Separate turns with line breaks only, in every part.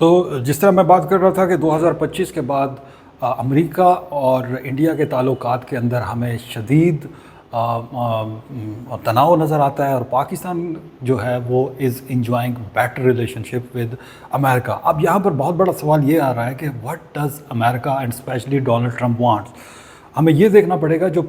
تو جس طرح میں بات کر رہا تھا کہ 2025 کے بعد امریکہ اور انڈیا کے تعلقات کے اندر ہمیں شدید تناؤ نظر آتا ہے، اور پاکستان جو ہے وہ is enjoying better relationship with America. اب یہاں پر بہت بڑا سوال یہ آ رہا ہے کہ what does America and especially Donald Trump wants. ہمیں یہ دیکھنا پڑے گا جو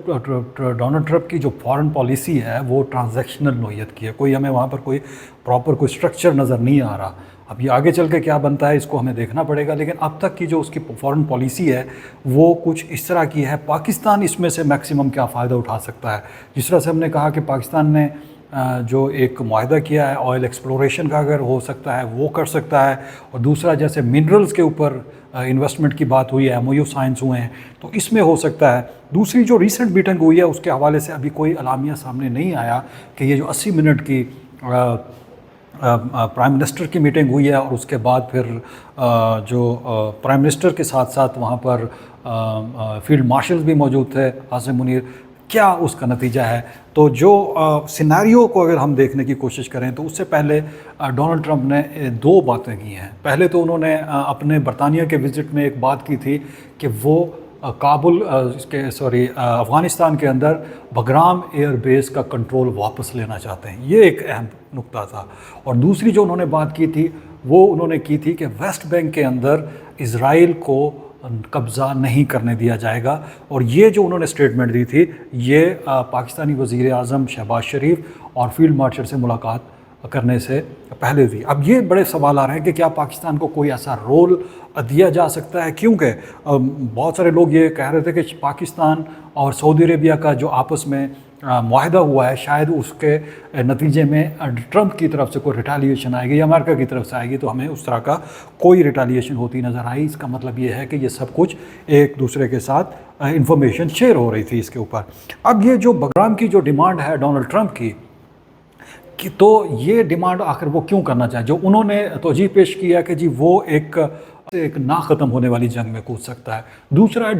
ڈونلڈ ٹرمپ کی جو فارن پالیسی ہے وہ ٹرانزیکشنل نوعیت کی ہے، کوئی ہمیں وہاں پر کوئی پراپر کوئی اسٹرکچر نظر نہیں آ رہا۔ اب یہ آگے چل کے کیا بنتا ہے اس کو ہمیں دیکھنا پڑے گا، لیکن اب تک کی جو اس کی فارن پالیسی ہے وہ کچھ اس طرح کی ہے۔ پاکستان اس میں سے میکسیمم کیا فائدہ اٹھا سکتا ہے؟ جس طرح سے ہم نے کہا کہ پاکستان نے جو ایک معاہدہ کیا ہے آئل ایکسپلوریشن کا، اگر ہو سکتا ہے وہ کر سکتا ہے، اور دوسرا جیسے منرلز کے اوپر انویسٹمنٹ کی بات ہوئی ہے، ایم او یو سائنس ہوئے ہیں، تو اس میں ہو سکتا ہے۔ دوسری جو ریسنٹ میٹنگ ہوئی ہے اس کے حوالے سے ابھی کوئی اعلامیہ سامنے نہیں آیا کہ یہ جو 80 منٹ کی پرائم منسٹر کی میٹنگ ہوئی ہے، اور اس کے بعد پھر جو پرائم منسٹر کے ساتھ ساتھ وہاں پر فیلڈ مارشلز بھی موجود تھے، عاصم منیر، کیا اس کا نتیجہ ہے؟ تو جو سینیریو کو اگر ہم دیکھنے کی کوشش کریں تو اس سے پہلے ڈونلڈ ٹرمپ نے دو باتیں کی ہیں۔ پہلے تو انہوں نے اپنے برطانیہ کے وزٹ میں ایک بات کی تھی کہ وہ افغانستان کے اندر بگرام ایئر بیس کا کنٹرول واپس لینا چاہتے ہیں، یہ ایک اہم نقطہ تھا۔ اور دوسری جو انہوں نے بات کی تھی وہ انہوں نے کی تھی کہ ویسٹ بینک کے اندر اسرائیل کو قبضہ نہیں کرنے دیا جائے گا، اور یہ جو انہوں نے اسٹیٹمنٹ دی تھی یہ پاکستانی وزیر اعظم شہباز شریف اور فیلڈ مارشل سے ملاقات کرنے سے پہلے دی۔ اب یہ بڑے سوال آ رہے ہیں کہ کیا پاکستان کو کوئی ایسا رول دیا جا سکتا ہے، کیونکہ بہت سارے لوگ یہ کہہ رہے تھے کہ پاکستان اور سعودی عربیہ کا جو آپس میں معاہدہ ہوا ہے شاید اس کے نتیجے میں ٹرمپ کی طرف سے کوئی ریٹیلیشن آئے گی یا امریکہ کی طرف سے آئے گی، تو ہمیں اس طرح کا کوئی ریٹیلیشن ہوتی نظر آئی۔ اس کا مطلب یہ ہے کہ یہ سب کچھ ایک دوسرے کے ساتھ انفارمیشن شیئر ہو رہی تھی اس کے اوپر۔ اب یہ جو بگرام کی جو ڈیمانڈ ہے ڈونلڈ ٹرمپ کی، تو یہ ڈیمانڈ آخر وہ کیوں کرنا چاہیں؟ جو انہوں نے توجیہ پیش کیا ہے کہ جی وہ ایک نہ ختم ہونے والی جنگ میں کود سکتا ہے۔ دوسرا ہے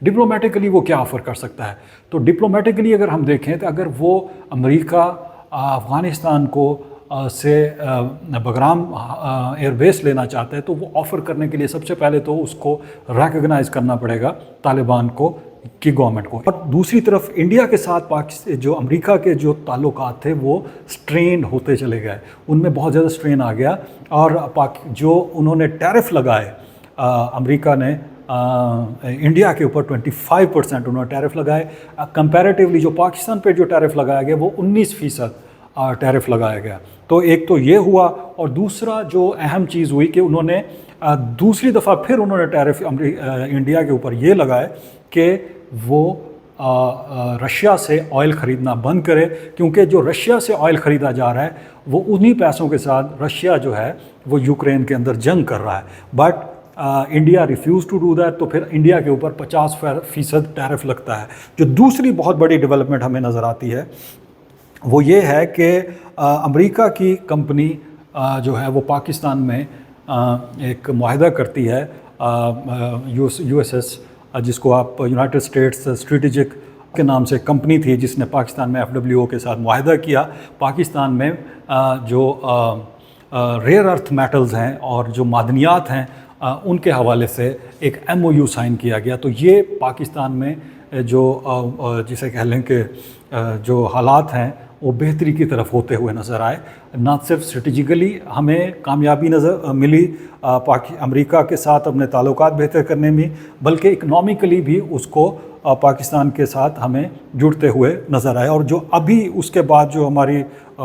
ڈپلومیٹکلی وہ کیا آفر کر سکتا ہے؟ تو ڈپلومیٹکلی اگر ہم دیکھیں تو اگر وہ امریکہ افغانستان کو سے بگرام ایئر بیس لینا چاہتا ہے تو وہ آفر کرنے کے لیے سب سے پہلے تو اس کو ریکگنائز کرنا پڑے گا طالبان کو کی گورنمنٹ کو۔ اور دوسری طرف انڈیا کے ساتھ جو امریکہ کے جو تعلقات تھے وہ سٹرین ہوتے چلے گئے، ان میں بہت زیادہ سٹرین آ گیا، اور جو انہوں نے ٹیرف لگائے امریکہ نے انڈیا کے اوپر 25% انہوں نے ٹیرف لگائے، کمپیریٹیولی جو پاکستان پہ جو ٹیرف لگایا گیا وہ 19% ٹیرف لگایا گیا۔ تو ایک تو یہ ہوا، اور دوسرا جو اہم چیز ہوئی کہ انہوں نے دوسری دفعہ پھر انہوں نے ٹیرف انڈیا کے اوپر یہ لگائے کہ وہ رشیا سے آئل خریدنا بند کرے، کیونکہ جو رشیا سے آئل خریدا جا رہا ہے وہ انہی پیسوں کے ساتھ رشیا جو ہے وہ یوکرین کے اندر جنگ کر رہا ہے، but India refuses to do that, تو پھر انڈیا کے اوپر 50% ٹیرف لگتا ہے۔ جو دوسری بہت بڑی ڈیولپمنٹ ہمیں نظر آتی ہے وہ یہ ہے کہ امریکہ کی کمپنی جو ہے وہ پاکستان میں ایک معاہدہ کرتی ہے یو ایس ایس، جس کو آپ یونائٹڈ اسٹیٹس اسٹریٹجک کے نام سے کمپنی تھی جس نے پاکستان میں ایف ڈبلیو او کے ساتھ معاہدہ کیا۔ پاکستان میں جو ریئر ارتھ میٹلز ہیں اور جو معدنیات ہیں ان کے حوالے سے ایک ایم او یو سائن کیا گیا۔ تو یہ پاکستان میں جو جسے کہہ لیں کہ جو حالات ہیں وہ بہتری کی طرف ہوتے ہوئے نظر آئے، نہ صرف اسٹریٹجیکلی ہمیں کامیابی نظر ملی امریکہ کے ساتھ اپنے تعلقات بہتر کرنے میں، بلکہ اکنامکلی بھی اس کو پاکستان کے ساتھ ہمیں جڑتے ہوئے نظر آئے۔ اور جو ابھی اس کے بعد جو ہماری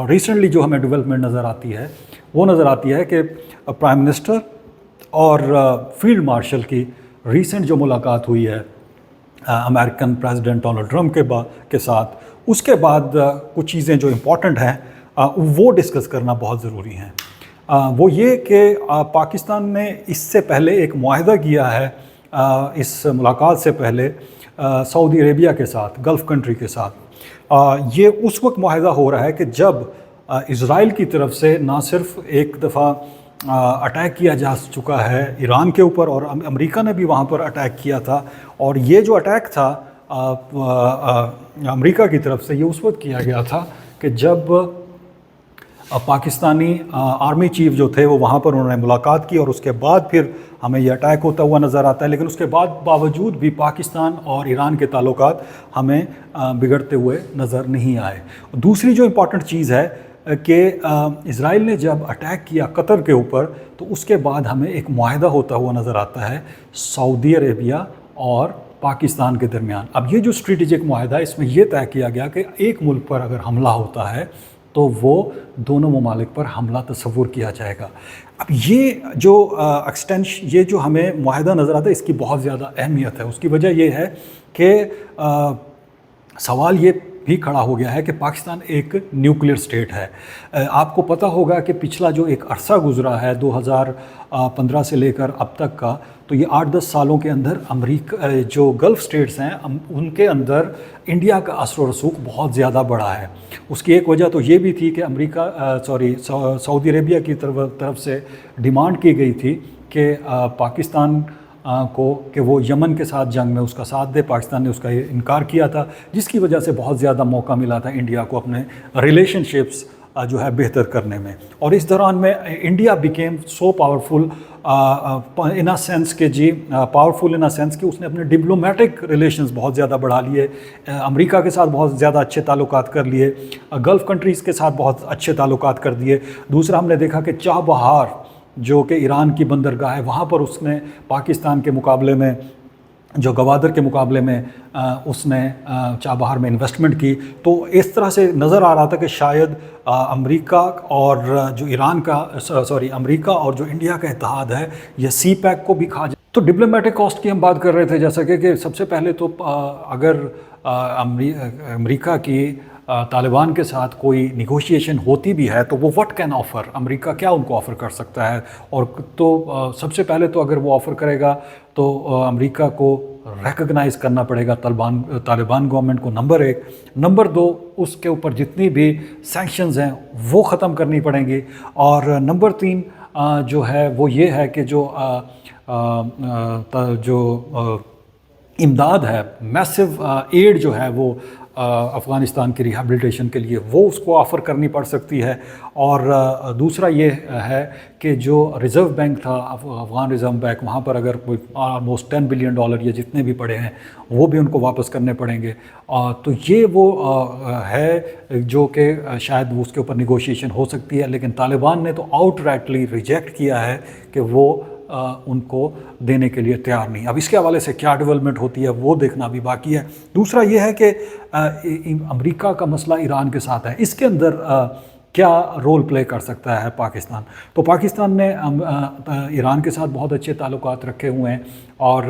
ریسنٹلی جو ہمیں ڈیولپمنٹ نظر آتی ہے وہ نظر آتی ہے کہ پرائم منسٹر اور فیلڈ مارشل کی ریسنٹ جو ملاقات ہوئی ہے امریکن پریزیڈنٹ ڈونلڈ ٹرمپ کے ساتھ، اس کے بعد کچھ چیزیں جو امپورٹنٹ ہیں وہ ڈسکس کرنا بہت ضروری ہیں۔ وہ یہ کہ پاکستان نے اس سے پہلے ایک معاہدہ کیا ہے اس ملاقات سے پہلے سعودی عربیہ کے ساتھ، گلف کنٹری کے ساتھ۔ یہ اس وقت معاہدہ ہو رہا ہے کہ جب اسرائیل کی طرف سے نہ صرف ایک دفعہ اٹیک کیا جا چکا ہے ایران کے اوپر، اور امریکہ نے بھی وہاں پر اٹیک کیا تھا، اور یہ جو اٹیک تھا امریکہ کی طرف سے یہ اس وقت کیا گیا تھا کہ جب پاکستانی آرمی چیف جو تھے وہ وہاں پر انہوں نے ملاقات کی اور اس کے بعد پھر ہمیں یہ اٹیک ہوتا ہوا نظر آتا ہے، لیکن اس کے باوجود بھی پاکستان اور ایران کے تعلقات ہمیں بگڑتے ہوئے نظر نہیں آئے۔ دوسری جو امپورٹنٹ چیز ہے کہ اسرائیل نے جب اٹیک کیا قطر کے اوپر تو اس کے بعد ہمیں ایک معاہدہ ہوتا ہوا نظر آتا ہے سعودی عربیہ اور پاکستان کے درمیان۔ اب یہ جو اسٹریٹجک معاہدہ ہے اس میں یہ طے کیا گیا کہ ایک ملک پر اگر حملہ ہوتا ہے تو وہ دونوں ممالک پر حملہ تصور کیا جائے گا۔ اب یہ جو یہ جو ہمیں معاہدہ نظر آتا ہے اس کی بہت زیادہ اہمیت ہے۔ اس کی وجہ یہ ہے کہ سوال یہ بھی کھڑا ہو گیا ہے کہ پاکستان ایک نیوکلیئر اسٹیٹ ہے۔ آپ کو پتہ ہوگا کہ پچھلا جو ایک عرصہ گزرا ہے 2015 سے لے کر اب تک کا، تو یہ 8-10 سالوں کے اندر امریکہ جو گلف اسٹیٹس ہیں ان کے اندر انڈیا کا اثر و رسوخ بہت زیادہ بڑھا ہے۔ اس کی ایک وجہ تو یہ بھی تھی کہ سعودی عربیہ کی طرف سے ڈیمانڈ کی گئی تھی کہ پاکستان کو کہ وہ یمن کے ساتھ جنگ میں اس کا ساتھ دے۔ پاکستان نے اس کا انکار کیا تھا، جس کی وجہ سے بہت زیادہ موقع ملا تھا انڈیا کو اپنے ریلیشن شپس جو ہے بہتر کرنے میں۔ اور اس دوران میں India became so powerful in a sense کہ پاورفل ان اے سینس کہ اس نے اپنے ڈپلومیٹک ریلیشنز بہت زیادہ بڑھا لیے، امریکہ کے ساتھ بہت زیادہ اچھے تعلقات کر لیے، گلف کنٹریز کے ساتھ بہت اچھے تعلقات کر دیے۔ دوسرا ہم نے دیکھا کہ چاہ بہار جو کہ ایران کی بندرگاہ ہے وہاں پر اس نے پاکستان کے مقابلے میں جو گوادر کے مقابلے میں اس نے چاہ بہار میں انویسٹمنٹ کی۔ تو اس طرح سے نظر آ رہا تھا کہ شاید امریکہ اور جو امریکہ اور جو انڈیا کا اتحاد ہے یہ سی پیک کو بھی کھا جائے۔ تو ڈپلومیٹک کاسٹ کی ہم بات کر رہے تھے، جیسا کہ سب سے پہلے تو اگر امریکہ کی طالبان کے ساتھ کوئی نیگوشیشن ہوتی بھی ہے تو وہ وٹ کین آفر، امریکہ کیا ان کو آفر کر سکتا ہے؟ اور تو سب سے پہلے تو اگر وہ آفر کرے گا تو امریکہ کو ریکگنائز کرنا پڑے گا طالبان گورنمنٹ کو، نمبر 1۔ نمبر 2، اس کے اوپر جتنی بھی سینکشنز ہیں وہ ختم کرنی پڑیں گی۔ اور نمبر 3 جو ہے وہ یہ ہے کہ جو امداد ہے، میسو ایڈ جو ہے وہ افغانستان کی ریہیبلیٹیشن کے لیے وہ اس کو آفر کرنی پڑ سکتی ہے۔ اور دوسرا یہ ہے کہ جو ریزرو بینک تھا افغان ریزرو بینک، وہاں پر اگر کوئی آلموسٹ $10 بلین یا جتنے بھی پڑے ہیں وہ بھی ان کو واپس کرنے پڑیں گے۔ تو یہ وہ ہے جو کہ شاید اس کے اوپر نیگوشیشن ہو سکتی ہے، لیکن طالبان نے تو آؤٹ رائٹلی ریجیکٹ کیا ہے کہ وہ ان کو دینے کے لیے تیار نہیں۔ اب اس کے حوالے سے کیا ڈیولپمنٹ ہوتی ہے وہ دیکھنا بھی باقی ہے۔ دوسرا یہ ہے کہ امریکہ کا مسئلہ ایران کے ساتھ ہے، اس کے اندر کیا رول پلے کر سکتا ہے پاکستان؟ تو پاکستان نے ایران کے ساتھ بہت اچھے تعلقات رکھے ہوئے ہیں اور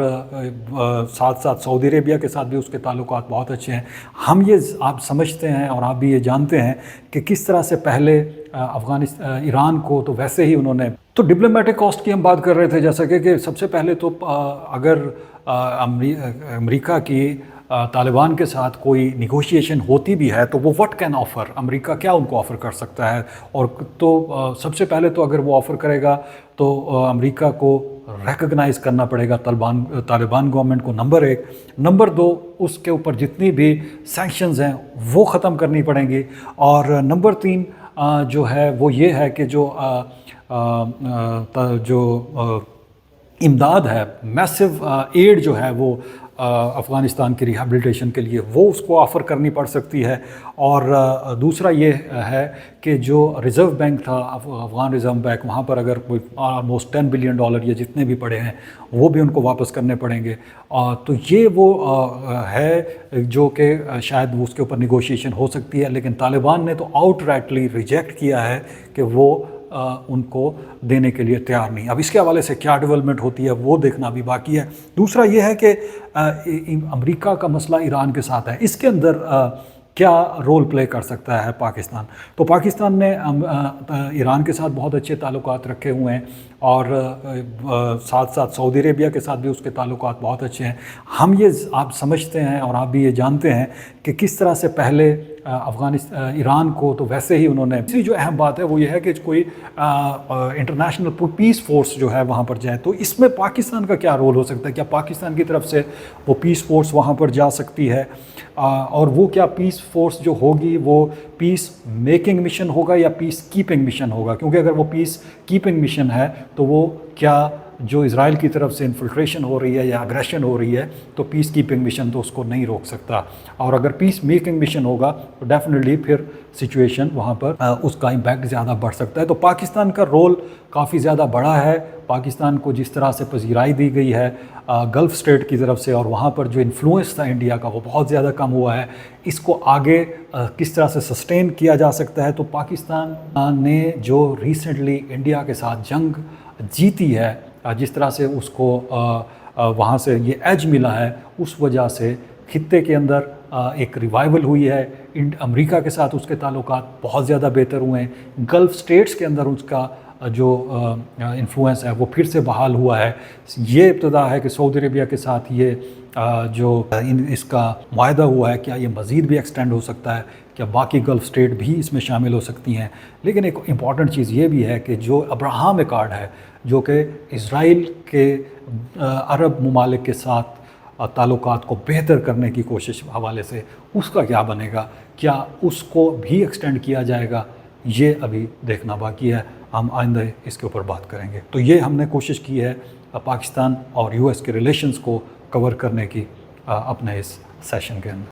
ساتھ ساتھ سعودی عربیہ کے ساتھ بھی اس کے تعلقات بہت اچھے ہیں۔ ہم یہ آپ سمجھتے ہیں اور آپ بھی یہ جانتے ہیں کہ کس طرح سے پہلے ایران کو تو ویسے ہی انہوں نے تو ڈپلومیٹک کاسٹ کی ہم بات کر رہے تھے، جیسا کہ سب سے پہلے تو اگر امریکہ کی طالبان کے ساتھ کوئی نیگوشیشن ہوتی بھی ہے تو وہ وٹ کین آفر، امریکہ کیا ان کو آفر کر سکتا ہے؟ اور تو سب سے پہلے تو اگر وہ آفر کرے گا تو امریکہ کو ریکگنائز کرنا پڑے گا طالبان گورنمنٹ کو، نمبر 1۔ نمبر 2، اس کے اوپر جتنی بھی سینکشنز ہیں وہ ختم کرنی پڑیں گی۔ اور نمبر 3 جو ہے وہ یہ ہے کہ جو امداد ہے، میسو ایڈ جو ہے وہ افغانستان کی ریہیبلیٹیشن کے لیے وہ اس کو آفر کرنی پڑ سکتی ہے۔ اور دوسرا یہ ہے کہ جو ریزرو بینک تھا افغان ریزرو بینک، وہاں پر اگر کوئی آلموسٹ $10 بلین یا جتنے بھی پڑے ہیں وہ بھی ان کو واپس کرنے پڑیں گے۔ تو یہ وہ ہے جو کہ شاید اس کے اوپر نیگوشیشن ہو سکتی ہے، لیکن طالبان نے تو آؤٹ رائٹلی ریجیکٹ کیا ہے کہ وہ ان کو دینے کے لیے تیار نہیں۔ اب اس کے حوالے سے کیا ڈیولپمنٹ ہوتی ہے وہ دیکھنا بھی باقی ہے۔ دوسرا یہ ہے کہ امریکہ کا مسئلہ ایران کے ساتھ ہے، اس کے اندر کیا رول پلے کر سکتا ہے پاکستان؟ تو پاکستان نے ایران کے ساتھ بہت اچھے تعلقات رکھے ہوئے ہیں اور ساتھ ساتھ سعودی عربیہ کے ساتھ بھی اس کے تعلقات بہت اچھے ہیں۔ ہم یہ آپ سمجھتے ہیں اور آپ بھی یہ جانتے ہیں کہ کس طرح سے پہلے ایران کو تو ویسے ہی انہوں نے. تیسری جو اہم بات ہے وہ یہ ہے کہ کوئی انٹرنیشنل پیس فورس جو ہے وہاں پر جائے, تو اس میں پاکستان کا کیا رول ہو سکتا ہے؟ کیا پاکستان کی طرف سے وہ پیس فورس وہاں پر جا سکتی ہے؟ اور وہ کیا پیس فورس جو ہوگی وہ پیس میکنگ مشن ہوگا یا پیس کیپنگ مشن ہوگا؟ کیونکہ اگر وہ پیس کیپنگ مشن ہے تو وہ کیا جو اسرائیل کی طرف سے انفلٹریشن ہو رہی ہے یا اگریشن ہو رہی ہے تو پیس کیپنگ مشن تو اس کو نہیں روک سکتا. اور اگر پیس میکنگ مشن ہوگا تو ڈیفینیٹلی پھر سچویشن وہاں پر اس کا امپیکٹ زیادہ بڑھ سکتا ہے. تو پاکستان کا رول کافی زیادہ بڑا ہے. پاکستان کو جس طرح سے پذیرائی دی گئی ہے گلف اسٹیٹ کی طرف سے, اور وہاں پر جو انفلوئنس تھا انڈیا کا وہ بہت زیادہ کم ہوا ہے. اس کو آگے کس طرح سے سسٹین کیا جا سکتا ہے؟ تو پاکستان نے جو ریسنٹلی انڈیا کے ساتھ جنگ جیتی ہے, جس طرح سے اس کو وہاں سے یہ ایج ملا ہے, اس وجہ سے خطے کے اندر ایک ریوائول ہوئی ہے. امریکہ کے ساتھ اس کے تعلقات بہت زیادہ بہتر ہوئے ہیں. گلف اسٹیٹس کے اندر اس کا جو انفلوئنس ہے وہ پھر سے بحال ہوا ہے. یہ ابتدا ہے کہ سعودی عربیہ کے ساتھ یہ جو اس کا معاہدہ ہوا ہے, کیا یہ مزید بھی ایکسٹینڈ ہو سکتا ہے؟ کیا باقی گلف اسٹیٹ بھی اس میں شامل ہو سکتی ہیں؟ لیکن ایک امپورٹنٹ چیز یہ بھی ہے کہ جو ابراہم ایکارڈ ہے, جو کہ اسرائیل کے عرب ممالک کے ساتھ تعلقات کو بہتر کرنے کی کوشش حوالے سے, اس کا کیا بنے گا؟ کیا اس کو بھی ایکسٹینڈ کیا جائے گا؟ یہ ابھی دیکھنا باقی ہے. ہم آئندہ اس کے اوپر بات کریں گے. تو یہ ہم نے کوشش کی ہے پاکستان اور US کے ریلیشنز کو کور کرنے کی اپنے اس سیشن کے اندر.